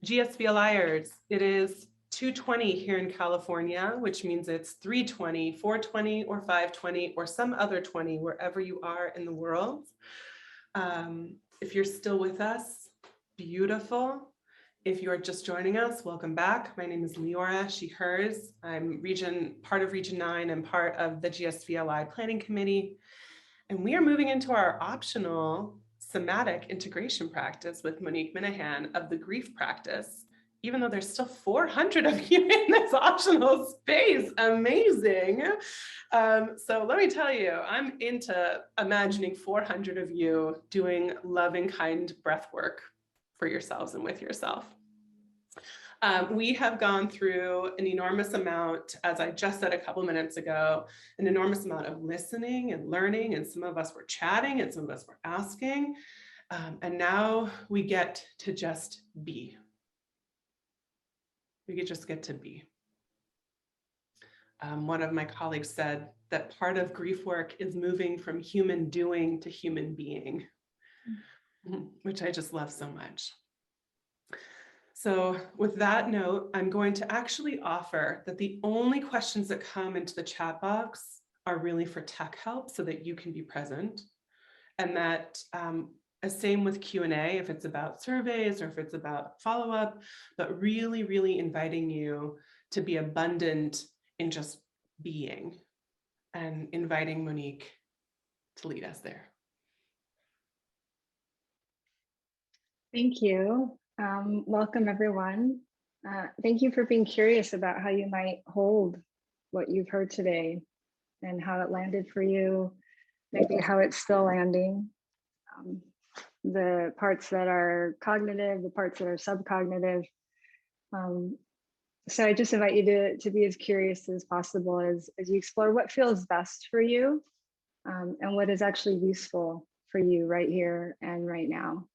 GSVLIers, it is 2:20 here in California, which means it's 3:20, 4:20, or 5:20, or some other 20, wherever you are in the world. If you're still with us, beautiful. If you're just joining us, welcome back. My name is Leora, she, hers. I'm part of Region 9 and part of the GSVLI Planning Committee. And we are moving into our optional somatic integration practice with Monique Minahan of the grief practice, even though there's still 400 of you in this optional space. Amazing. So let me tell you, I'm into imagining 400 of you doing loving, kind breath work for yourselves and with yourself. We have gone through an enormous amount, as I just said a couple minutes ago, an enormous amount of listening and learning, and some of us were chatting and some of us were asking, and now we get to just be. We could just get to be. One of my colleagues said that part of grief work is moving from human doing to human being, which I just love so much. So with that note, I'm going to actually offer that the only questions that come into the chat box are really for tech help so that you can be present. And that same with Q&A, if it's about surveys or if it's about follow-up, but really, really inviting you to be abundant in just being and inviting Monique to lead us there. Thank you. Welcome, everyone. Thank you for being curious about how you might hold what you've heard today and how it landed for you, maybe how it's still landing. The parts that are cognitive, the parts that are subcognitive. So I just invite you to be as curious as possible as you explore what feels best for you and what is actually useful for you right here and right now.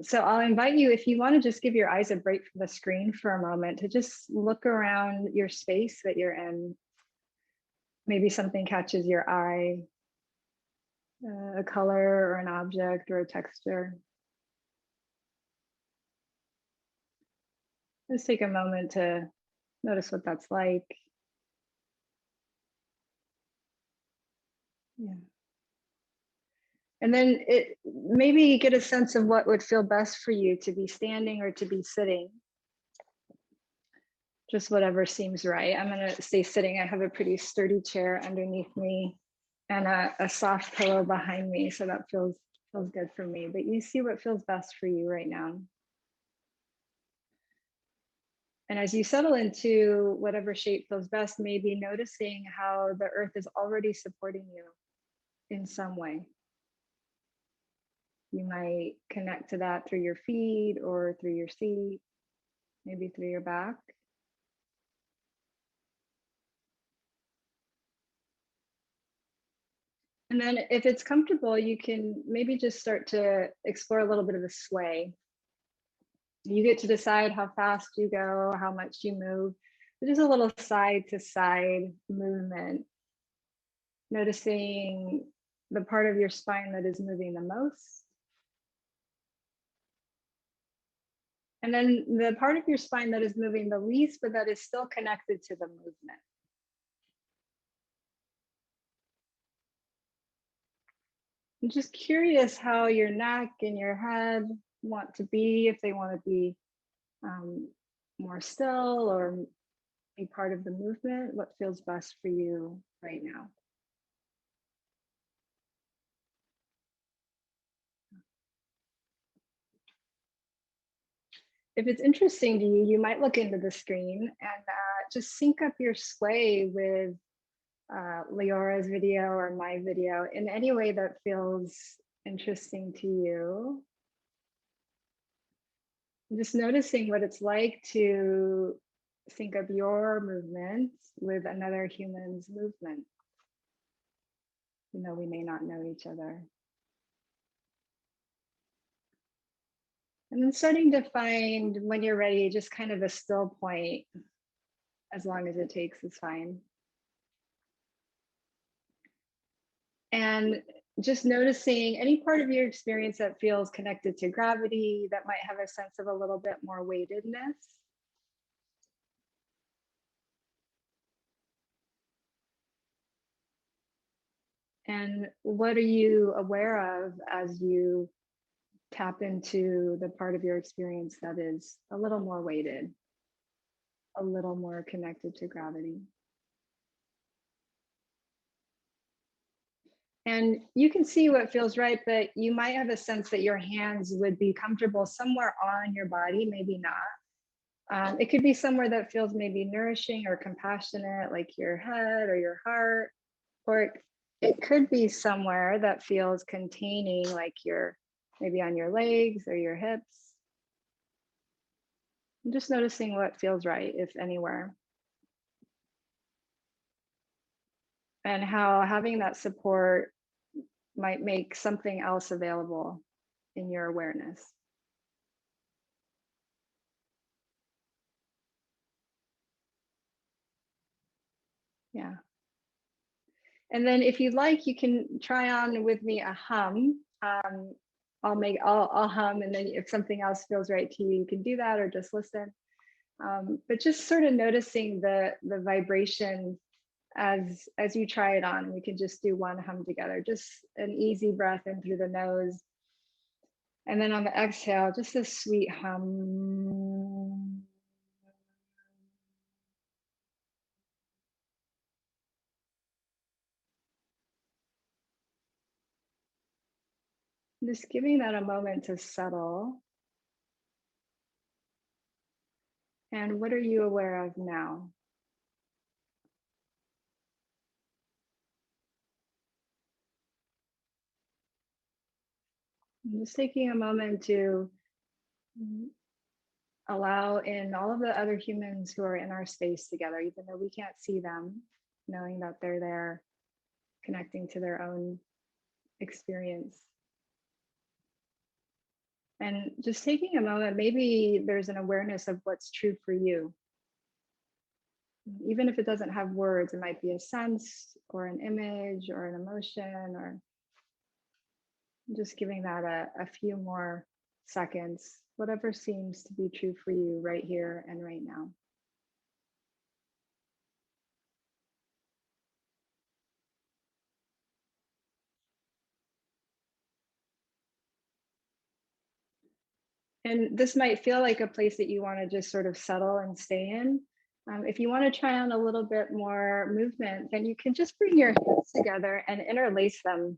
So I'll invite you, if you want to just give your eyes a break from the screen for a moment, to just look around your space that you're in. Maybe something catches your eye, a color or an object or a texture. Just take a moment to notice what that's like. Yeah. And then maybe get a sense of what would feel best for you, to be standing or to be sitting. Just whatever seems right. I'm gonna stay sitting. I have a pretty sturdy chair underneath me and a soft pillow behind me. So that feels good for me, but you see what feels best for you right now. And as you settle into whatever shape feels best, maybe noticing how the earth is already supporting you in some way. You might connect to that through your feet or through your seat, maybe through your back. And then if it's comfortable, you can maybe just start to explore a little bit of a sway. You get to decide how fast you go, how much you move. Just a little side to side movement. Noticing the part of your spine that is moving the most. And then the part of your spine that is moving the least, but that is still connected to the movement. I'm just curious how your neck and your head want to be, if they want to be more still or be part of the movement. What feels best for you right now? If it's interesting to you, you might look into the screen and just sync up your sway with Leora's video or my video in any way that feels interesting to you. Just noticing what it's like to sync up your movement with another human's movement. You know, we may not know each other. And then starting to find, when you're ready, just kind of a still point, as long as it takes is fine. And just noticing any part of your experience that feels connected to gravity, that might have a sense of a little bit more weightedness. And what are you aware of as you tap into the part of your experience that is a little more weighted, a little more connected to gravity? And you can see what feels right, but you might have a sense that your hands would be comfortable somewhere on your body, maybe not. It could be somewhere that feels maybe nourishing or compassionate, like your head or your heart, or it could be somewhere that feels containing, like you're maybe on your legs or your hips. I'm just noticing what feels right, if anywhere, and how having that support might make something else available in your awareness. Yeah. And then if you'd like, you can try on with me a hum. I'll hum, and then if something else feels right to you, you can do that or just listen. But just sort of noticing the vibration as you try it on. We can just do one hum together, just an easy breath in through the nose. And then on the exhale, just a sweet hum. Just giving that a moment to settle. And what are you aware of now? And just taking a moment to allow in all of the other humans who are in our space together, even though we can't see them, knowing that they're there, connecting to their own experience. And just taking a moment, maybe there's an awareness of what's true for you. Even if it doesn't have words, it might be a sense or an image or an emotion, or just giving that a few more seconds, whatever seems to be true for you right here and right now. And this might feel like a place that you want to just sort of settle and stay in. If you want to try on a little bit more movement, then you can just bring your hands together and interlace them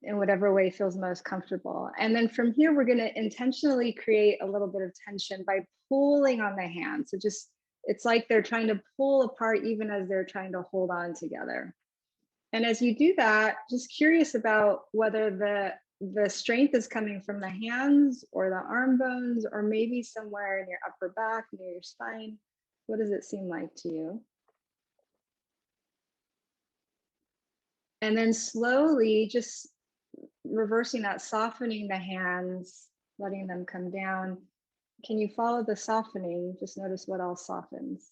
in whatever way feels most comfortable. And then from here, we're going to intentionally create a little bit of tension by pulling on the hands. So just, it's like they're trying to pull apart even as they're trying to hold on together. And as you do that, just curious about whether the strength is coming from the hands or the arm bones, or maybe somewhere in your upper back, near your spine. What does it seem like to you? And then slowly just reversing that, softening the hands, letting them come down. Can you follow the softening? Just notice what else softens.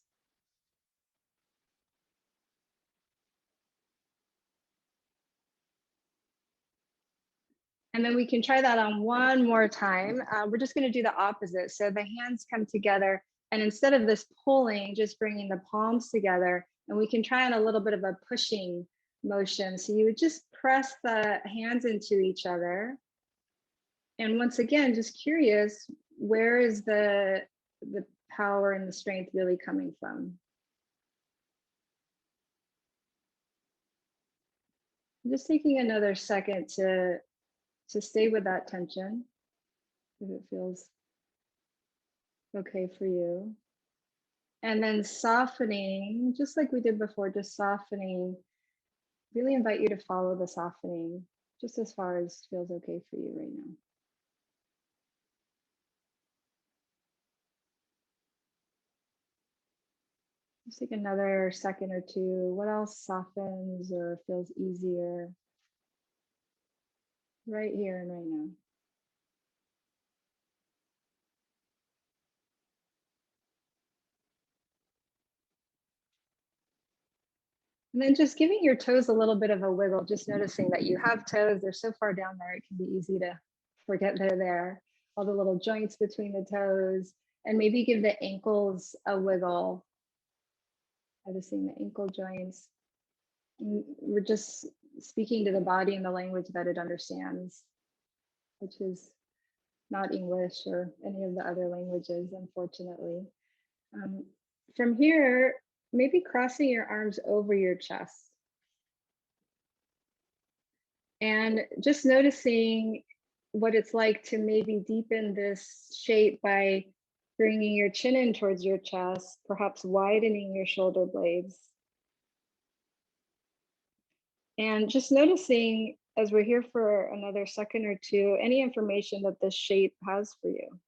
And then we can try that on one more time. We're just going to do the opposite. So the hands come together, and instead of this pulling, just bringing the palms together, and we can try on a little bit of a pushing motion. So you would just press the hands into each other. And once again, just curious, where is the power and the strength really coming from? Just taking another second to stay with that tension, if it feels okay for you. And then softening, just like we did before, just softening. Really invite you to follow the softening just as far as feels okay for you right now. Just take another second or two. What else softens or feels easier right here and right now? And then just giving your toes a little bit of a wiggle, just noticing that you have toes, they're so far down there, it can be easy to forget they're there. All the little joints between the toes, and maybe give the ankles a wiggle. Noticing the ankle joints. We're just speaking to the body in the language that it understands, which is not English or any of the other languages, unfortunately. From here, maybe crossing your arms over your chest. And just noticing what it's like to maybe deepen this shape by bringing your chin in towards your chest, perhaps widening your shoulder blades. And just noticing, as we're here for another second or two, any information that this shape has for you.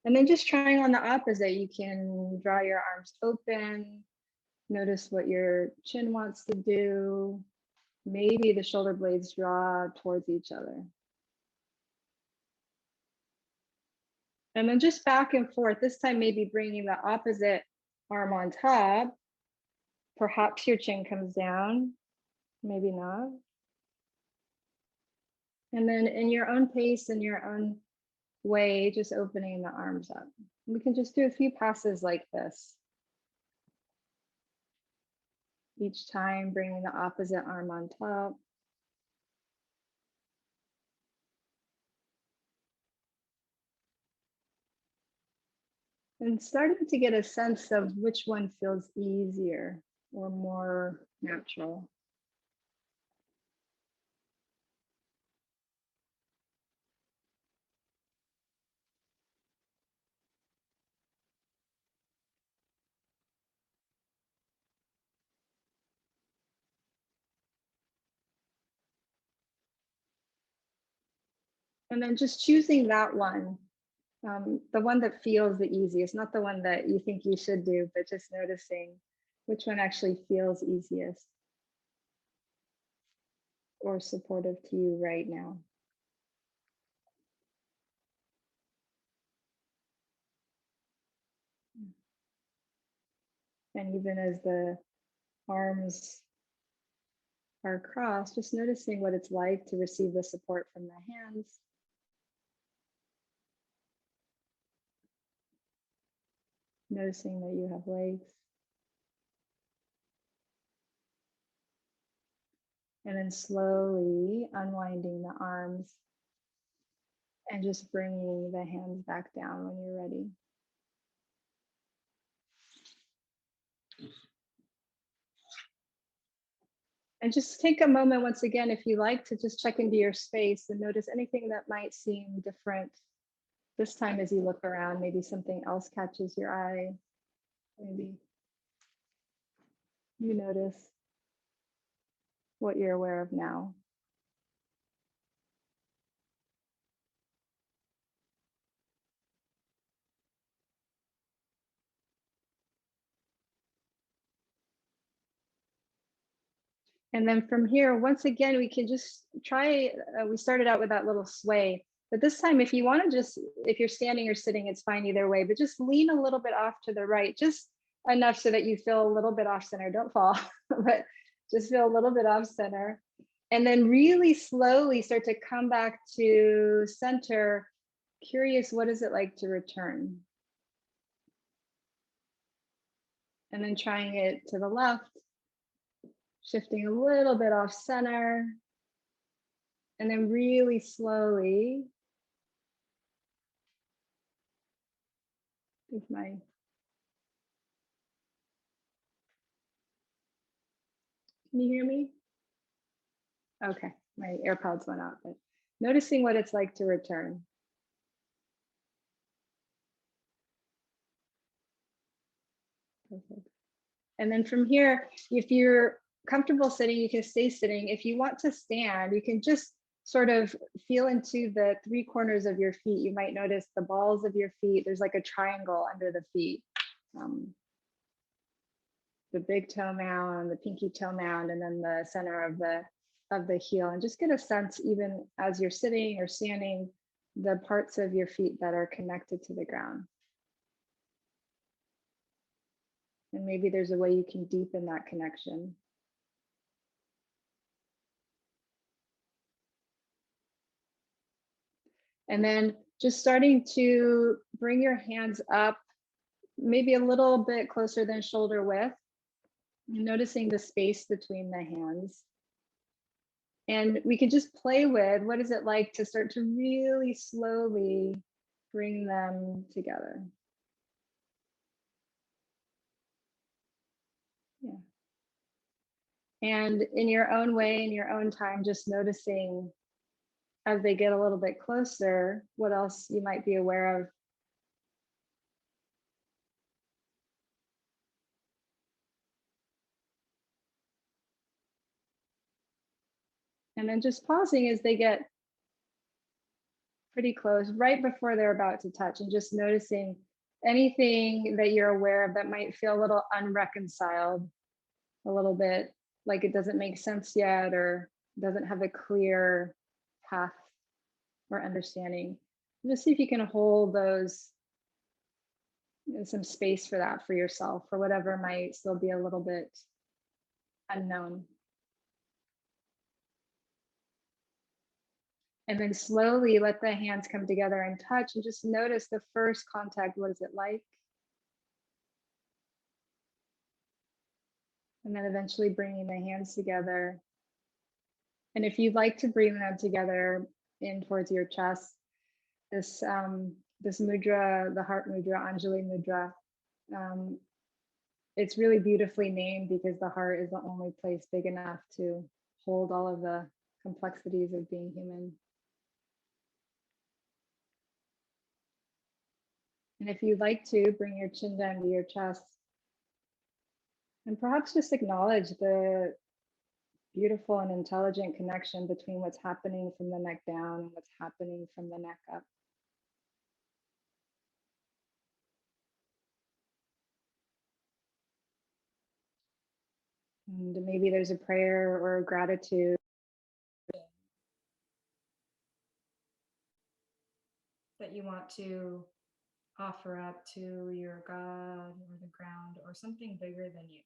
And then just trying on the opposite, you can draw your arms open, notice what your chin wants to do. Maybe the shoulder blades draw towards each other. And then just back and forth, this time maybe bringing the opposite arm on top. Perhaps your chin comes down, maybe not. And then in your own pace, in your own way, just opening the arms up. We can just do a few passes like this. Each time bringing the opposite arm on top. And starting to get a sense of which one feels easier or more natural. And then just choosing that one, the one that feels the easiest, not the one that you think you should do, but just noticing which one actually feels easiest or supportive to you right now. And even as the arms are crossed, just noticing what it's like to receive the support from the hands. Noticing that you have legs. And then slowly unwinding the arms and just bringing the hands back down when you're ready. And just take a moment once again, if you like, to just check into your space and notice anything that might seem different this time as you look around. Maybe something else catches your eye. Maybe you notice what you're aware of now. And then from here, once again, we can just try, we started out with that little sway, but this time, if you want to just, if you're standing or sitting, it's fine either way, but just lean a little bit off to the right, just enough so that you feel a little bit off center. Don't fall, but just feel a little bit off center. And then really slowly start to come back to center. Curious, what is it like to return? And then trying it to the left, shifting a little bit off center. And then really slowly, if my, can you hear me? Okay, my AirPods went out, but noticing what it's like to return. Perfect. And then from here, if you're comfortable sitting, you can stay sitting. If you want to stand, you can just sort of feel into the three corners of your feet. You might notice the balls of your feet. There's like a triangle under the feet. The big toe mound, the pinky toe mound, and then the center of the heel. And just get a sense, even as you're sitting or standing, the parts of your feet that are connected to the ground. And maybe there's a way you can deepen that connection. And then just starting to bring your hands up, maybe a little bit closer than shoulder width, and noticing the space between the hands. And we can just play with what is it like to start to really slowly bring them together. Yeah. And in your own way, in your own time, just noticing as they get a little bit closer, what else you might be aware of. And then just pausing as they get pretty close, right before they're about to touch, and just noticing anything that you're aware of that might feel a little unreconciled, a little bit like it doesn't make sense yet or doesn't have a clear path or understanding. Just see if you can hold those, some space for that for yourself, for whatever might still be a little bit unknown. And then slowly let the hands come together and touch, and just notice the first contact. What is it like? And then eventually bringing the hands together. And if you'd like to bring them together in towards your chest, this this mudra, the heart mudra, Anjali mudra, it's really beautifully named because the heart is the only place big enough to hold all of the complexities of being human. And if you'd like to, bring your chin down to your chest and perhaps just acknowledge the beautiful and intelligent connection between what's happening from the neck down and what's happening from the neck up. And maybe there's a prayer or a gratitude that you want to offer up to your God or the ground or something bigger than you.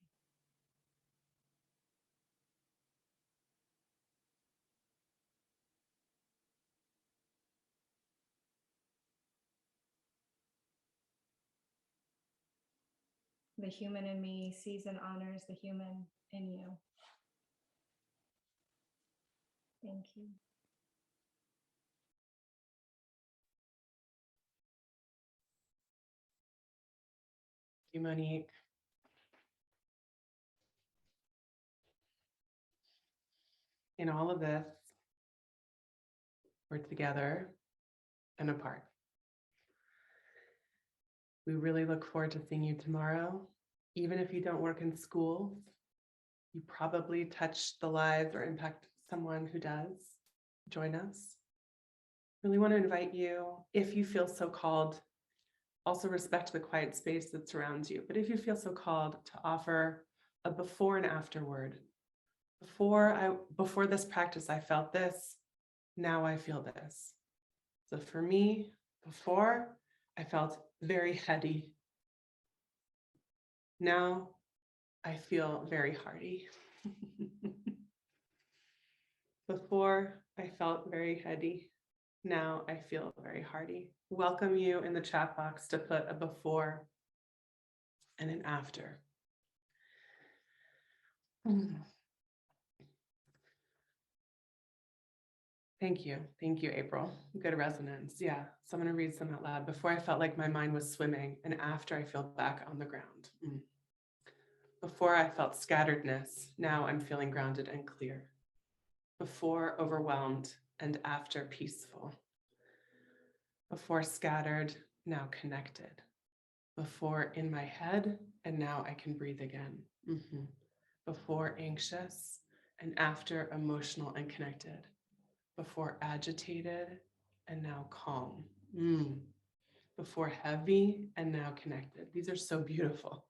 The human in me sees and honors the human in you. Thank you. Thank you, Monique. In all of this, we're together and apart. We really look forward to seeing you tomorrow. Even if you don't work in schools, you probably touch the lives or impact someone who does. Join us. Really want to invite you, if you feel so called, also respect the quiet space that surrounds you, but if you feel so called, to offer a before and after word. Before this practice, I felt this. Now I feel this. So for me, before, I felt very heady. Now I feel very hearty. Before, I felt very heady. Now I feel very hearty. Welcome you in the chat box to put a before and an after. Thank you, April. Good resonance. Yeah, so I'm gonna read some out loud. Before, I felt like my mind was swimming, and after, I feel back on the ground. Before, I felt scatteredness. Now I'm feeling grounded and clear. Before, overwhelmed, and after, peaceful. Before, scattered, now connected. Before, in my head, and now I can breathe again. Before, anxious, and after, emotional and connected. Before, agitated, and now calm. Before, heavy, and now connected. These are so beautiful.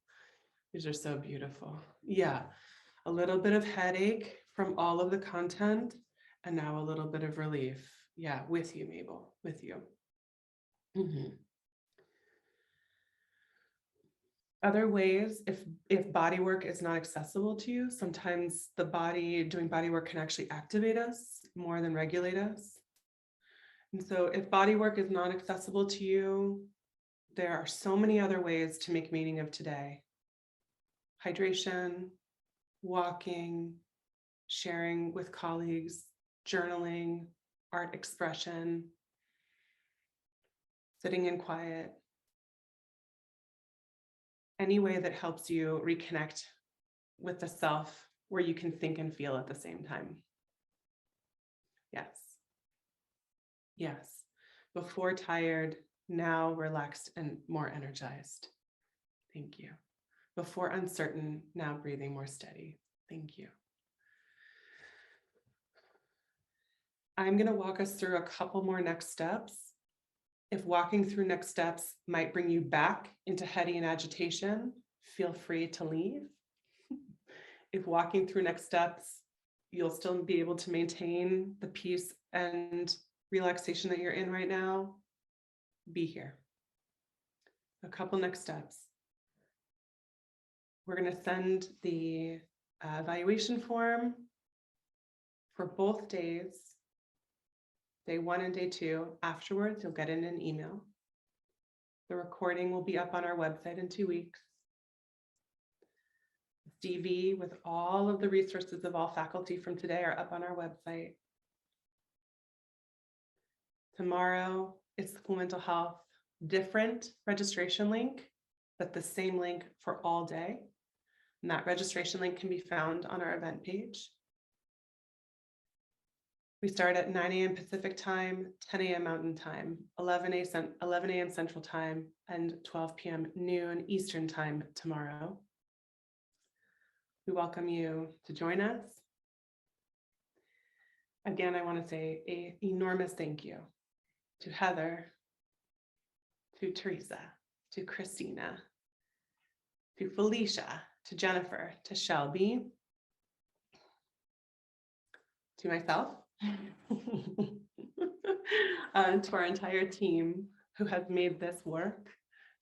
These are so beautiful. Yeah, a little bit of headache from all of the content, and now a little bit of relief. Yeah, with you, Mabel, with you. Other ways, if body work is not accessible to you, sometimes doing body work can actually activate us more than regulate us. And so if body work is not accessible to you, there are so many other ways to make meaning of today. Hydration, walking, sharing with colleagues, journaling, art expression, sitting in quiet. Any way that helps you reconnect with the self where you can think and feel at the same time. Yes. Yes. Before tired, now relaxed and more energized. Thank you. Before uncertain, now breathing more steady. Thank you. I'm going to walk us through a couple more next steps. If walking through next steps might bring you back into heady and agitation, feel free to leave. If walking through next steps, you'll still be able to maintain the peace and relaxation that you're in right now, be here. A couple next steps. We're going to send the evaluation form for both days, day 1 and day 2. Afterwards, you'll get in an email. The recording will be up on our website in 2 weeks. CV with all of the resources of all faculty from today are up on our website. Tomorrow, it's the School Mental Health, different registration link, but the same link for all day. And that registration link can be found on our event page. We start at 9 a.m. Pacific time, 10 a.m. Mountain time, 11 a.m. Central time, and 12 p.m. noon Eastern time tomorrow. We welcome you to join us. Again, I want to say an enormous thank you to Heather, to Teresa, to Christina, to Felicia, to Jennifer, to Shelby, to myself, and to our entire team who has made this work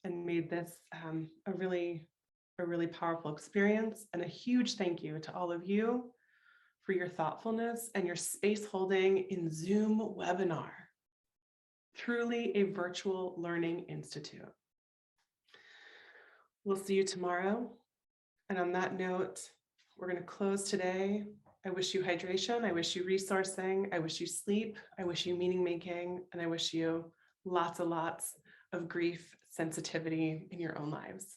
and made this a really powerful experience. And a huge thank you to all of you for your thoughtfulness and your space holding in Zoom webinar. Truly a virtual learning institute. We'll see you tomorrow. And on that note, we're going to close today. I wish you hydration. I wish you resourcing. I wish you sleep. I wish you meaning making. And I wish you lots of grief sensitivity in your own lives.